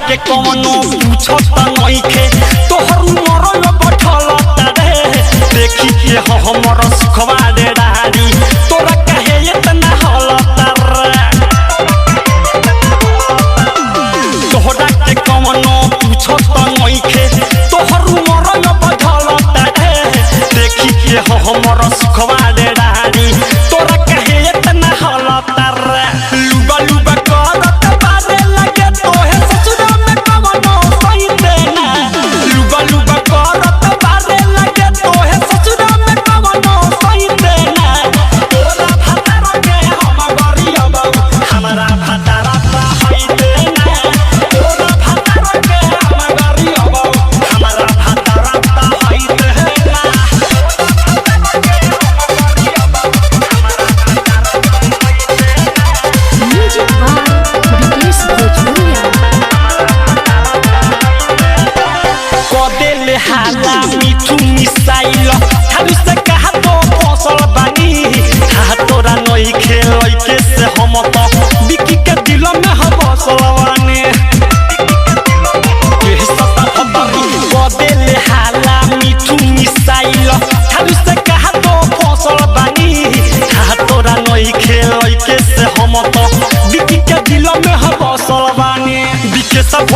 के कौनो पूछत नइखे तोहर मरल बैठल तारे देखी के हमर सुखवा दे डारी तोरा कहे इतना हलतर तोहरा के कौनो पूछत नइखे तोहर मरल बैठल तारे देखी के हमर सुखवा दे डारी तोरा कहे इतना हलतर लुबा लुबा करत बारे लगे तोहे ससुरा में कवनो सही देना लुबा लुबा करत बारे लगे तोहे ससुरा में कवनो सही देना तोरा भतारा के हम गरिया बाबू हमरा भतारा ता हई देना तोरा भतारा के हम गरिया बाबू हमरा भतारा ता हई देना म्यूजिक बाय विकेश भोजपुरिया कोदेले हाला मिठू मिसाइल थारू से कहा तो फसल बानी हा तोरा नई खेलई के से हम तो बिकी के दिल में हम बसलवानी के सता खबरी कोदेले हाला मिठू मिसाइल थारू से कहा तो फसल बानी हा तोरा नई खेलई के से हम तो बिकी के दिल में हम बसलवानी बिके सब